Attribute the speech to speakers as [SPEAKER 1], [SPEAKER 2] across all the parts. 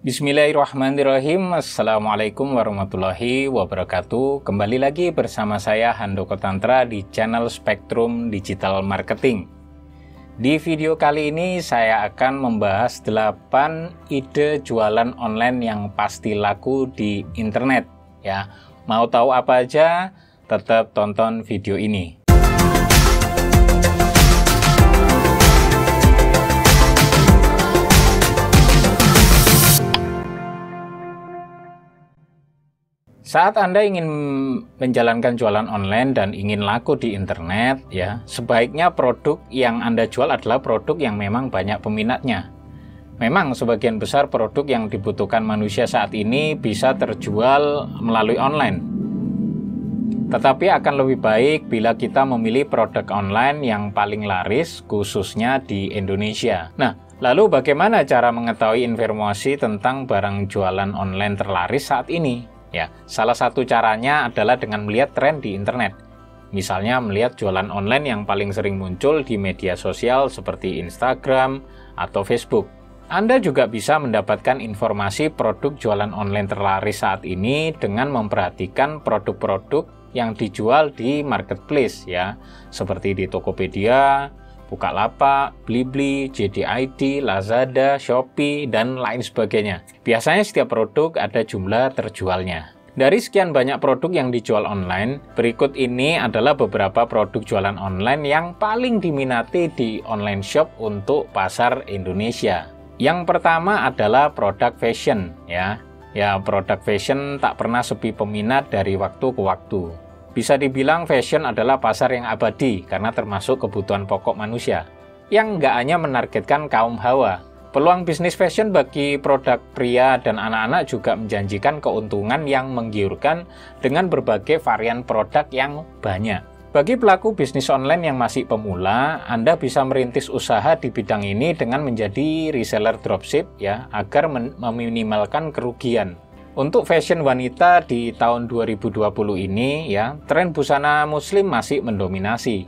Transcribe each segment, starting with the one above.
[SPEAKER 1] Bismillahirrahmanirrahim. Assalamualaikum warahmatullahi wabarakatuh. Kembali lagi bersama saya Handoko Tantra di channel Spektrum Digital Marketing. Di video kali ini saya akan membahas 8 ide jualan online yang pasti laku di internet. Ya, mau tahu apa aja? Tetap tonton video ini. Saat Anda ingin menjalankan jualan online dan ingin laku di internet, ya, sebaiknya produk yang Anda jual adalah produk yang memang banyak peminatnya. Memang sebagian besar produk yang dibutuhkan manusia saat ini bisa terjual melalui online. Tetapi akan lebih baik bila kita memilih produk online yang paling laris, khususnya di Indonesia. Nah, lalu bagaimana cara mengetahui informasi tentang barang jualan online terlaris saat ini? Ya, salah satu caranya adalah dengan melihat tren di internet. Misalnya melihat jualan online yang paling sering muncul di media sosial seperti Instagram atau Facebook. Anda juga bisa mendapatkan informasi produk jualan online terlaris saat ini dengan memperhatikan produk-produk yang dijual di marketplace, ya, seperti di Tokopedia, Bukalapak, Blibli, JD.ID, Lazada, Shopee, dan lain sebagainya. Biasanya setiap produk ada jumlah terjualnya. Dari sekian banyak produk yang dijual online, berikut ini adalah beberapa produk jualan online yang paling diminati di online shop untuk pasar Indonesia. Yang pertama adalah produk fashion, ya. Ya, produk fashion tak pernah sepi peminat dari waktu ke waktu. Bisa dibilang fashion adalah pasar yang abadi karena termasuk kebutuhan pokok manusia yang nggak hanya menargetkan kaum hawa. Peluang bisnis fashion bagi produk pria dan anak-anak juga menjanjikan keuntungan yang menggiurkan dengan berbagai varian produk yang banyak. Bagi pelaku bisnis online yang masih pemula, Anda bisa merintis usaha di bidang ini dengan menjadi reseller dropship, ya, agar meminimalkan kerugian. Untuk fashion wanita di tahun 2020 ini, ya, tren busana muslim masih mendominasi.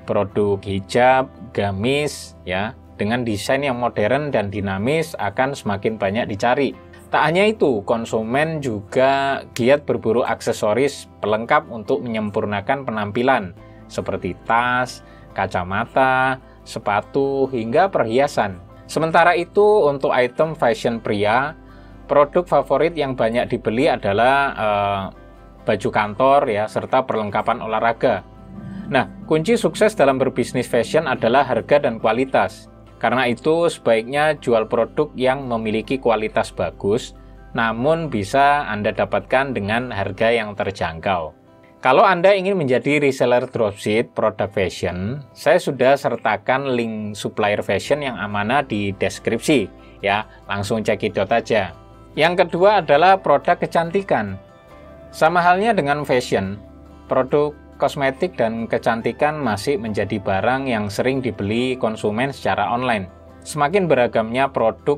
[SPEAKER 1] Produk hijab, gamis, ya, dengan desain yang modern dan dinamis akan semakin banyak dicari. Tak hanya itu, konsumen juga giat berburu aksesoris pelengkap untuk menyempurnakan penampilan, seperti tas, kacamata, sepatu, hingga perhiasan. Sementara itu, untuk item fashion pria, produk favorit yang banyak dibeli adalah baju kantor, ya, serta perlengkapan olahraga. Nah, kunci sukses dalam berbisnis fashion adalah harga dan kualitas. Karena itu, sebaiknya jual produk yang memiliki kualitas bagus, namun bisa Anda dapatkan dengan harga yang terjangkau. Kalau Anda ingin menjadi reseller dropship produk fashion, saya sudah sertakan link supplier fashion yang amanah di deskripsi, ya, langsung cekidot aja. Yang kedua adalah produk kecantikan. Sama halnya dengan fashion, produk kosmetik dan kecantikan masih menjadi barang yang sering dibeli konsumen secara online. Semakin beragamnya produk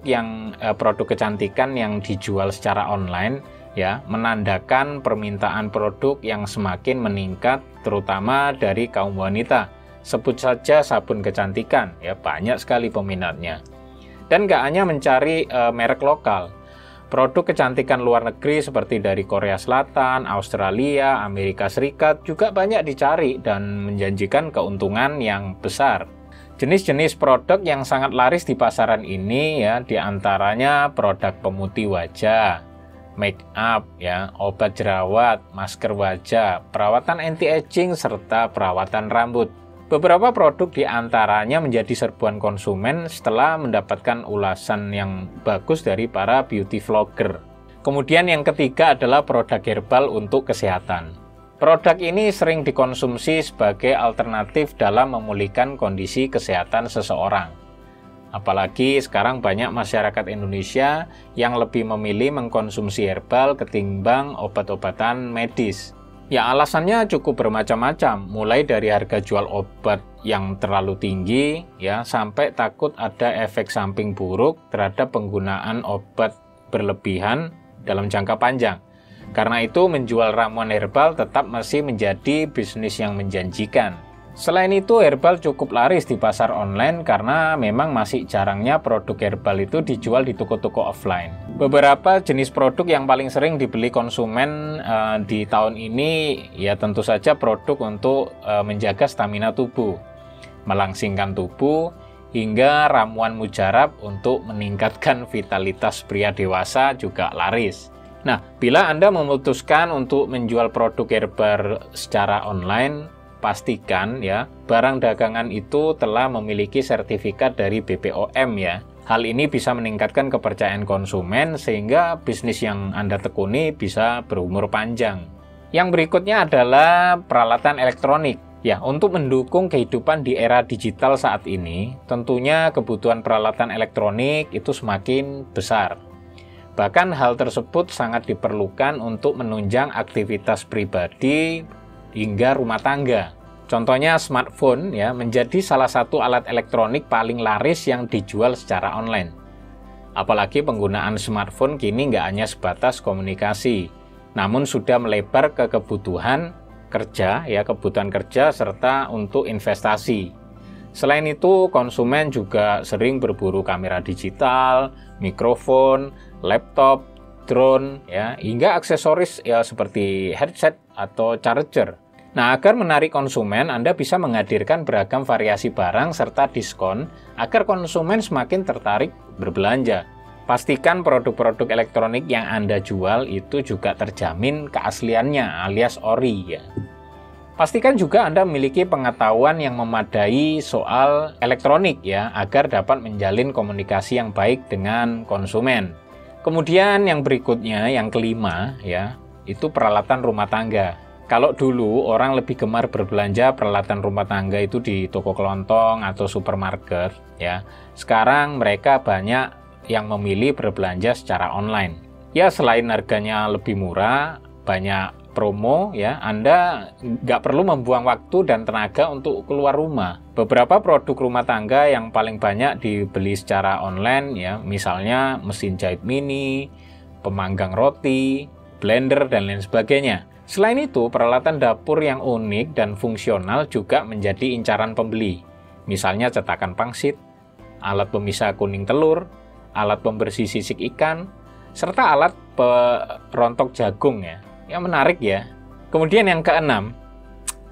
[SPEAKER 1] kecantikan yang dijual secara online, ya, menandakan permintaan produk yang semakin meningkat, terutama dari kaum wanita. Sebut saja sabun kecantikan, ya, banyak sekali peminatnya. Dan nggak hanya mencari merek lokal. Produk kecantikan luar negeri seperti dari Korea Selatan, Australia, Amerika Serikat juga banyak dicari dan menjanjikan keuntungan yang besar. Jenis-jenis produk yang sangat laris di pasaran ini, ya, diantaranya produk pemutih wajah, make up, ya, obat jerawat, masker wajah, perawatan anti-aging, serta perawatan rambut. Beberapa produk diantaranya menjadi serbuan konsumen setelah mendapatkan ulasan yang bagus dari para beauty vlogger. Kemudian yang ketiga adalah produk herbal untuk kesehatan. Produk ini sering dikonsumsi sebagai alternatif dalam memulihkan kondisi kesehatan seseorang. Apalagi sekarang banyak masyarakat Indonesia yang lebih memilih mengkonsumsi herbal ketimbang obat-obatan medis. Ya, alasannya cukup bermacam-macam, mulai dari harga jual obat yang terlalu tinggi, ya, sampai takut ada efek samping buruk terhadap penggunaan obat berlebihan dalam jangka panjang. Karena itu, menjual ramuan herbal tetap masih menjadi bisnis yang menjanjikan. Selain itu, herbal cukup laris di pasar online karena memang masih jarangnya produk herbal itu dijual di toko-toko offline. Beberapa jenis produk yang paling sering dibeli konsumen di tahun ini ya tentu saja produk untuk menjaga stamina tubuh, melangsingkan tubuh, hingga ramuan mujarab untuk meningkatkan vitalitas pria dewasa juga laris. Nah, bila Anda memutuskan untuk menjual produk herbal secara online, pastikan ya barang dagangan itu telah memiliki sertifikat dari BPOM ya. Hal ini bisa meningkatkan kepercayaan konsumen sehingga bisnis yang Anda tekuni bisa berumur panjang. Yang berikutnya adalah peralatan elektronik. Ya, untuk mendukung kehidupan di era digital saat ini, tentunya kebutuhan peralatan elektronik itu semakin besar. Bahkan hal tersebut sangat diperlukan untuk menunjang aktivitas pribadi hingga rumah tangga. Contohnya smartphone ya menjadi salah satu alat elektronik paling laris yang dijual secara online. Apalagi penggunaan smartphone kini nggak hanya sebatas komunikasi, namun sudah melebar ke kebutuhan kerja serta untuk investasi. Selain itu, konsumen juga sering berburu kamera digital, mikrofon, laptop, drone, ya, hingga aksesoris ya seperti headset atau charger. Nah, agar menarik konsumen, Anda bisa menghadirkan beragam variasi barang serta diskon agar konsumen semakin tertarik berbelanja. Pastikan produk-produk elektronik yang Anda jual itu juga terjamin keasliannya alias ori ya. Pastikan juga Anda memiliki pengetahuan yang memadai soal elektronik ya agar dapat menjalin komunikasi yang baik dengan konsumen. Kemudian yang berikutnya, yang kelima ya, itu peralatan rumah tangga. Kalau dulu orang lebih gemar berbelanja peralatan rumah tangga itu di toko kelontong atau supermarket ya. Sekarang mereka banyak yang memilih berbelanja secara online. Ya, selain harganya lebih murah, banyak promo ya, Anda nggak perlu membuang waktu dan tenaga untuk keluar rumah. Beberapa produk rumah tangga yang paling banyak dibeli secara online ya, misalnya mesin jahit mini, pemanggang roti, blender dan lain sebagainya. Selain itu, peralatan dapur yang unik dan fungsional juga menjadi incaran pembeli. Misalnya cetakan pangsit, alat pemisah kuning telur, alat pembersih sisik ikan, serta alat perontok jagung ya. Yang menarik ya. Kemudian yang keenam,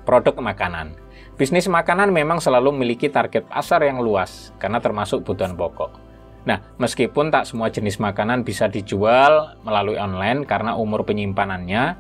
[SPEAKER 1] produk makanan. Bisnis makanan memang selalu memiliki target pasar yang luas karena termasuk kebutuhan pokok. Nah, meskipun tak semua jenis makanan bisa dijual melalui online karena umur penyimpanannya,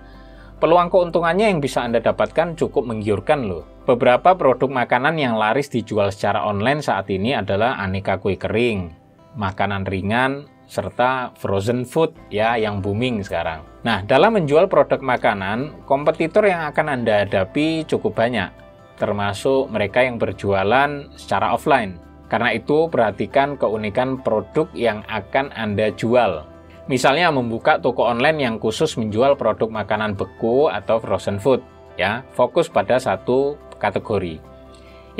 [SPEAKER 1] peluang keuntungannya yang bisa Anda dapatkan cukup menggiurkan loh. Beberapa produk makanan yang laris dijual secara online saat ini adalah aneka kue kering, makanan ringan, serta frozen food ya yang booming sekarang. Nah, dalam menjual produk makanan, kompetitor yang akan Anda hadapi cukup banyak, termasuk mereka yang berjualan secara offline. Karena itu, perhatikan keunikan produk yang akan Anda jual. Misalnya membuka toko online yang khusus menjual produk makanan beku atau frozen food, ya, fokus pada satu kategori.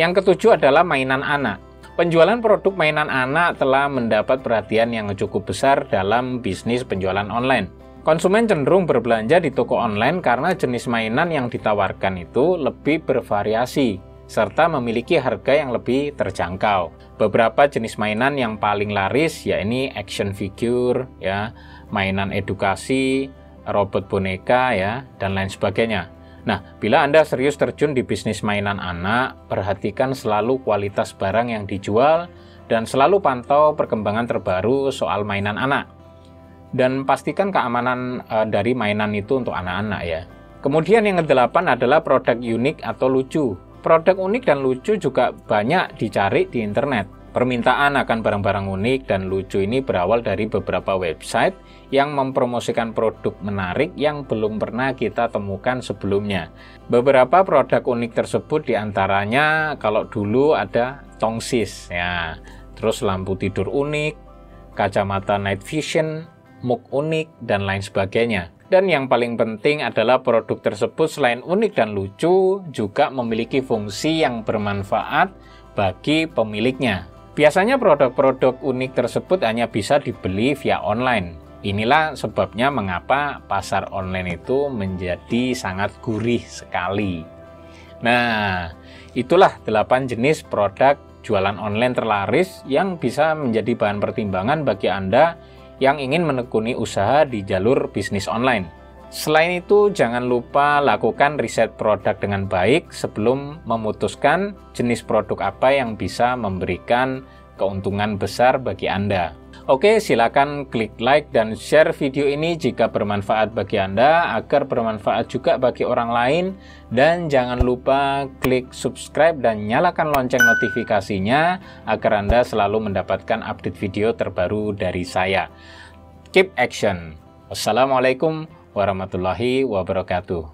[SPEAKER 1] Yang ketujuh adalah mainan anak. Penjualan produk mainan anak telah mendapat perhatian yang cukup besar dalam bisnis penjualan online. Konsumen cenderung berbelanja di toko online karena jenis mainan yang ditawarkan itu lebih bervariasi, serta memiliki harga yang lebih terjangkau. Beberapa jenis mainan yang paling laris yakni action figure, ya, mainan edukasi, robot boneka, ya, dan lain sebagainya. Nah, bila Anda serius terjun di bisnis mainan anak, perhatikan selalu kualitas barang yang dijual dan selalu pantau perkembangan terbaru soal mainan anak. Dan pastikan keamanan dari mainan itu untuk anak-anak ya. Kemudian yang kedelapan adalah produk unik atau lucu. Produk unik dan lucu juga banyak dicari di internet. Permintaan akan barang-barang unik dan lucu ini berawal dari beberapa website yang mempromosikan produk menarik yang belum pernah kita temukan sebelumnya. Beberapa produk unik tersebut diantaranya kalau dulu ada tongsis, ya, terus lampu tidur unik, kacamata night vision, mug unik, dan lain sebagainya. Dan yang paling penting adalah produk tersebut selain unik dan lucu, juga memiliki fungsi yang bermanfaat bagi pemiliknya. Biasanya produk-produk unik tersebut hanya bisa dibeli via online. Inilah sebabnya mengapa pasar online itu menjadi sangat gurih sekali. Nah, itulah 8 jenis produk jualan online terlaris yang bisa menjadi bahan pertimbangan bagi Anda yang ingin menekuni usaha di jalur bisnis online. Selain itu, jangan lupa lakukan riset produk dengan baik sebelum memutuskan jenis produk apa yang bisa memberikan keuntungan besar bagi Anda. Oke, silakan klik like dan share video ini jika bermanfaat bagi Anda, agar bermanfaat juga bagi orang lain. Dan jangan lupa klik subscribe dan nyalakan lonceng notifikasinya, agar Anda selalu mendapatkan update video terbaru dari saya. Keep action. Wassalamualaikum warahmatullahi wabarakatuh.